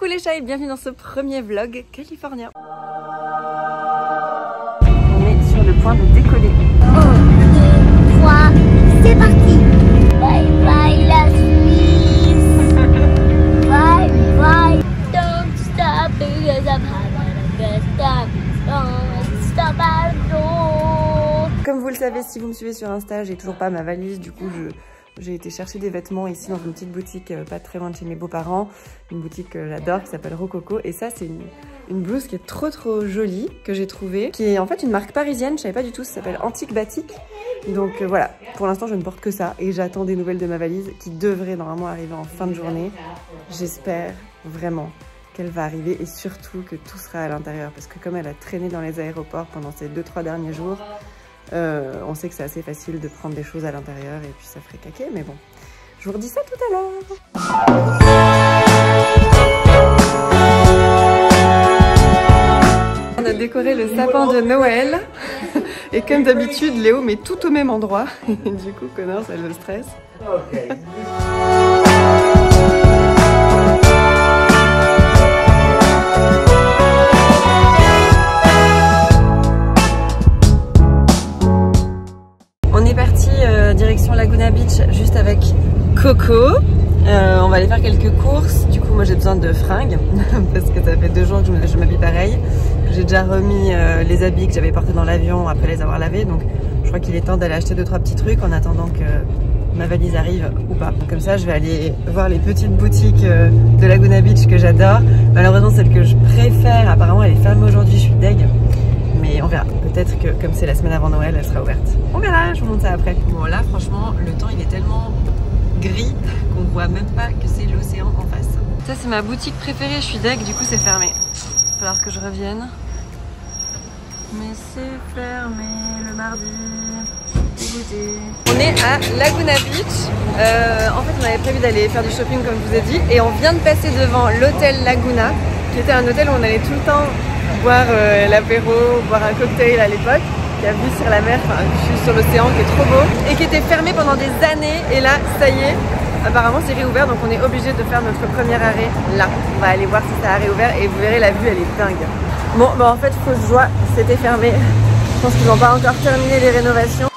Coucou les chats et bienvenue dans ce premier vlog californien. On est sur le point de décoller. 1, 2, 3, c'est parti. Bye bye la Suisse. Bye bye. Don't stop because I'm having a good time. Don't stop at all. Comme vous le savez, si vous me suivez sur Insta, j'ai toujours pas ma valise. Du coup, j'ai été chercher des vêtements ici dans une petite boutique pas très loin de chez mes beaux-parents. Une boutique que j'adore qui s'appelle Rococo. Et ça, c'est une blouse qui est trop jolie que j'ai trouvée. Qui est en fait une marque parisienne, je savais pas du tout, ça s'appelle Antique Batik. Donc voilà, pour l'instant je ne porte que ça. Et j'attends des nouvelles de ma valise qui devrait normalement arriver en fin de journée. J'espère vraiment qu'elle va arriver et surtout que tout sera à l'intérieur. Parce que comme elle a traîné dans les aéroports pendant ces 2-3 derniers jours, on sait que c'est assez facile de prendre des choses à l'intérieur et puis ça ferait caquer, mais bon. Je vous redis ça tout à l'heure. On a décoré le sapin de Noël et comme d'habitude, Léo met tout au même endroit. Et du coup, Connor, ça le stresse. Okay. On est parti direction Laguna Beach juste avec Coco. On va aller faire quelques courses. Du coup, moi j'ai besoin de fringues parce que ça fait 2 jours que je m'habille pareil. J'ai déjà remis les habits que j'avais portés dans l'avion après les avoir lavés. Donc je crois qu'il est temps d'aller acheter 2-3 petits trucs en attendant que ma valise arrive ou pas. Donc, comme ça, je vais aller voir les petites boutiques de Laguna Beach que j'adore. Malheureusement, celle que je préfère, apparemment, elle est fermée aujourd'hui. Je suis deg. Mais on verra. Peut-être que comme c'est la semaine avant Noël, elle sera ouverte. On verra, je vous montre ça après. Bon là, franchement, le temps il est tellement gris qu'on voit même pas que c'est l'océan en face. Ça c'est ma boutique préférée, je suis deg, du coup c'est fermé. Il va falloir que je revienne. Mais c'est fermé le mardi. Dégoûté. On est à Laguna Beach. En fait on avait prévu d'aller faire du shopping comme je vous ai dit. Et on vient de passer devant l'hôtel Laguna, qui était un hôtel où on allait tout le temps boire l'apéro, boire un cocktail à l'époque, qui a vue sur la mer, enfin sur l'océan, qui est trop beau, et qui était fermé pendant des années, et là, ça y est, apparemment c'est réouvert, donc on est obligé de faire notre premier arrêt là. On va aller voir si ça a réouvert, et vous verrez, la vue, elle est dingue. Bon, bah en fait, fausse joie, c'était fermé. Je pense qu'ils n'ont pas encore terminé les rénovations.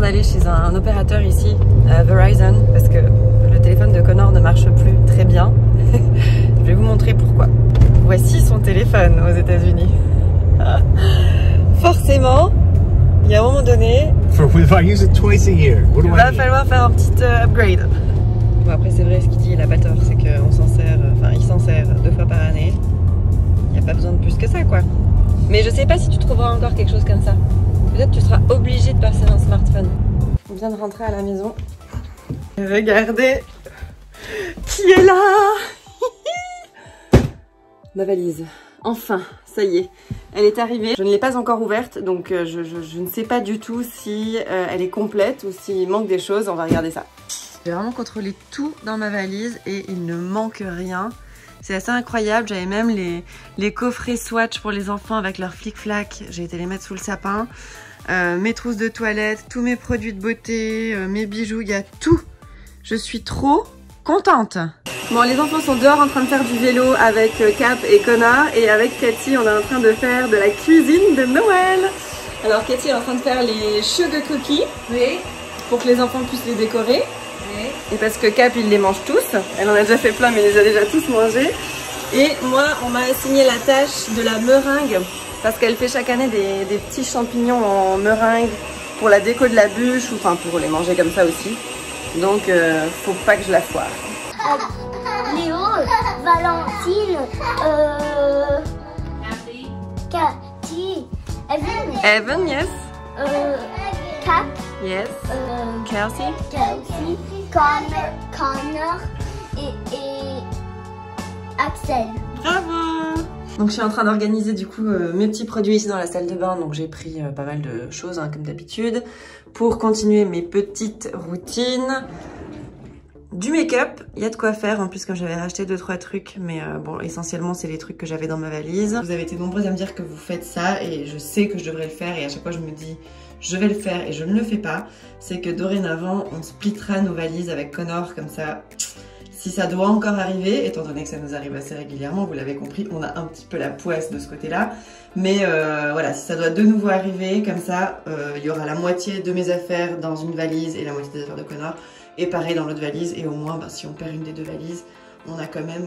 D'aller chez un opérateur ici, Verizon, parce que le téléphone de Connor ne marche plus très bien. Je vais vous montrer pourquoi. Voici son téléphone aux États-Unis. Forcément, il y a un moment donné, il va falloir faire un petit upgrade. Bon, après c'est vrai, ce qu'il dit, il a pas tort, c'est qu'on s'en sert, enfin il s'en sert 2 fois par année. Il n'y a pas besoin de plus que ça, quoi. Mais je sais pas si tu trouveras encore quelque chose comme ça. Peut-être tu seras obligé de passer un smartphone. On vient de rentrer à la maison. Regardez qui est là. Ma valise. Enfin, ça y est. Elle est arrivée. Je ne l'ai pas encore ouverte, donc je ne sais pas du tout si elle est complète ou s'il manque des choses. On va regarder ça. J'ai vraiment contrôlé tout dans ma valise et il ne manque rien. C'est assez incroyable, j'avais même les coffrets Swatch pour les enfants avec leurs flic-flac. J'ai été les mettre sous le sapin. Mes trousses de toilette, tous mes produits de beauté, mes bijoux, il y a tout. Je suis trop contente. Bon, les enfants sont dehors en train de faire du vélo avec Cap et Connor. Et avec Cathy, on est en train de faire de la cuisine de Noël. Alors Cathy est en train de faire les sugar cookies. Oui. Pour que les enfants puissent les décorer. Oui. Et parce que Cap, il les mange tous. Elle en a déjà fait plein, mais il les a déjà tous mangés. Et moi, on m'a assigné la tâche de la meringue. Parce qu'elle fait chaque année des petits champignons en meringue pour la déco de la bûche, ou enfin pour les manger comme ça aussi. Donc faut pas que je la foire. Léo, Valentine, Cathy, Evan, yes. Cap, Yes. Kelsey, Connor et Axel. Bravo. Donc je suis en train d'organiser du coup mes petits produits ici dans la salle de bain. Donc j'ai pris pas mal de choses comme d'habitude pour continuer mes petites routines. Du make-up, il y a de quoi faire. En plus, comme j'avais racheté 2-3 trucs, mais bon, essentiellement, c'est les trucs que j'avais dans ma valise. Vous avez été nombreuses à me dire que vous faites ça et je sais que je devrais le faire. Et à chaque fois, je me dis, je vais le faire et je ne le fais pas. C'est que dorénavant, on splittera nos valises avec Connor, comme ça. Si ça doit encore arriver, étant donné que ça nous arrive assez régulièrement, vous l'avez compris, on a un petit peu la poisse de ce côté-là. Mais voilà, si ça doit de nouveau arriver, comme ça, il y aura la moitié de mes affaires dans une valise et la moitié des affaires de Connor. Et pareil dans l'autre valise. Et au moins, bah, si on perd une des deux valises, on a quand même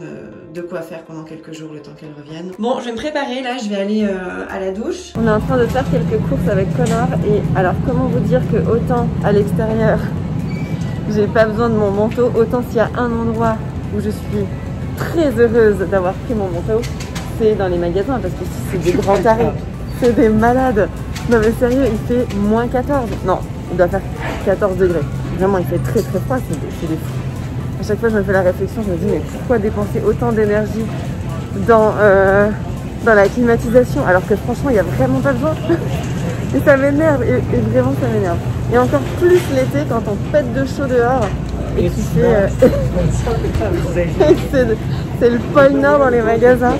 de quoi faire pendant quelques jours, le temps qu'elle revienne. Bon, je vais me préparer là, je vais aller à la douche. On est en train de faire quelques courses avec Connor. Et alors, comment vous dire que autant à l'extérieur, j'ai pas besoin de mon manteau, autant s'il y a un endroit où je suis très heureuse d'avoir pris mon manteau, c'est dans les magasins, parce que ici c'est des grands tarés, c'est des malades. Non mais sérieux, il fait moins 14. Non, il doit faire 14 degrés. Vraiment, il fait très très froid, c'est des fous. À chaque fois je me fais la réflexion, je me dis mais pourquoi dépenser autant d'énergie dans la climatisation alors que franchement il n'y a vraiment pas besoin. Et ça m'énerve, et vraiment ça m'énerve. Et encore plus l'été quand on pète de chaud dehors et qu'il fait... c'est le pôle Nord dans les magasins.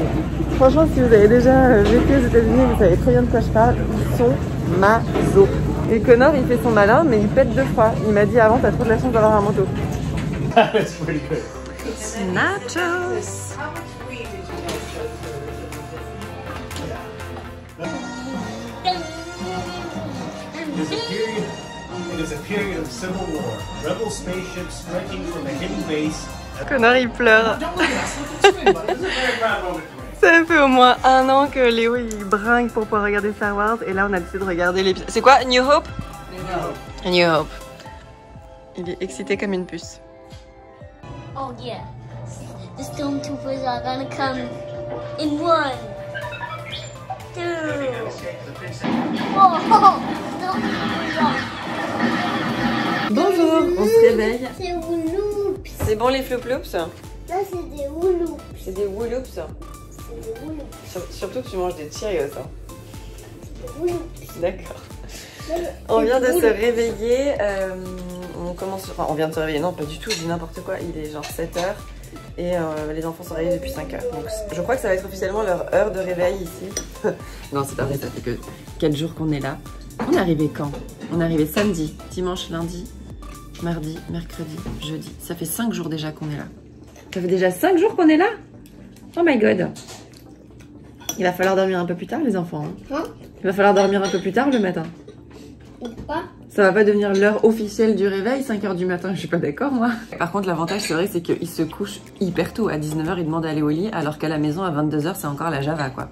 Franchement, si vous avez déjà vécu aux États-Unis, vous savez très bien de quoi je parle. Ils sont maso. Et Connor, il fait son malin, mais il pète de froid. Il m'a dit avant, t'as trop de la chance d'avoir un manteau. That's pretty good. Nachos. It is a period of civil war. Rebel spaceships striking from a hidden base. Connor, il pleure. Don't look at us. Look at the screen, buddy. This is a very proud moment for me. Ça fait au moins 1 an que Léo il bringue pour pouvoir regarder Star Wars et là on a décidé de regarder l'épisode. C'est quoi? New Hope? New Hope. Il est excité comme une puce. Oh yeah, the stormtroopers are gonna come in 1, 2. Oh, Bonjour, on se réveille. c'est Wooloops. C'est bon les flou-ploups? Là, c'est des Wooloops. C'est des Wooloops. C'est des Wooloops. Surtout que tu manges des Cheerios. Hein. C'est des Wooloops. D'accord. On vient de se réveiller. On commence. Enfin, on vient de se réveiller. Non, pas du tout. Je dis n'importe quoi. Il est genre 7h. Et les enfants sont réveillés depuis 5h. Donc je crois que ça va être officiellement leur heure de réveil ici. Non, c'est pas vrai. Ça fait que 4 jours qu'on est là. On est arrivé quand? On est arrivé samedi, dimanche, lundi, mardi, mercredi, jeudi. Ça fait 5 jours déjà qu'on est là. Ça fait déjà 5 jours qu'on est là? Oh my god. Il va falloir dormir un peu plus tard les enfants. Hein? Il va falloir dormir un peu plus tard le matin. Pourquoi? Ça va pas devenir l'heure officielle du réveil, 5h du matin, je suis pas d'accord moi. Par contre l'avantage c'est vrai c'est qu'il se couche hyper tôt, à 19h il demande d'aller au lit, alors qu'à la maison à 22h c'est encore la Java quoi.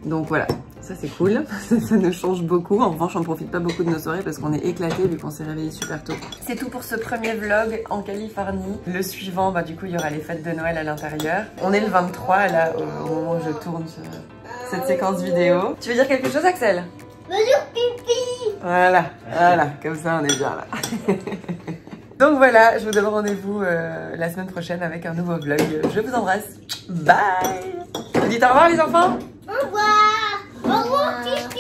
Donc voilà, ça c'est cool, ça nous change beaucoup. En revanche on profite pas beaucoup de nos soirées parce qu'on est éclatés vu qu'on s'est réveillé super tôt. C'est tout pour ce premier vlog en Californie. Le suivant, bah du coup il y aura les fêtes de Noël à l'intérieur. On est le 23 là au moment où je tourne cette séquence vidéo. Tu veux dire quelque chose Axel? Bonjour pipi. Voilà, comme ça on est bien là. Donc voilà, je vous donne rendez-vous la semaine prochaine avec un nouveau vlog. Je vous embrasse. Bye. Vous dites au revoir les enfants? Au revoir. Au revoir pipi.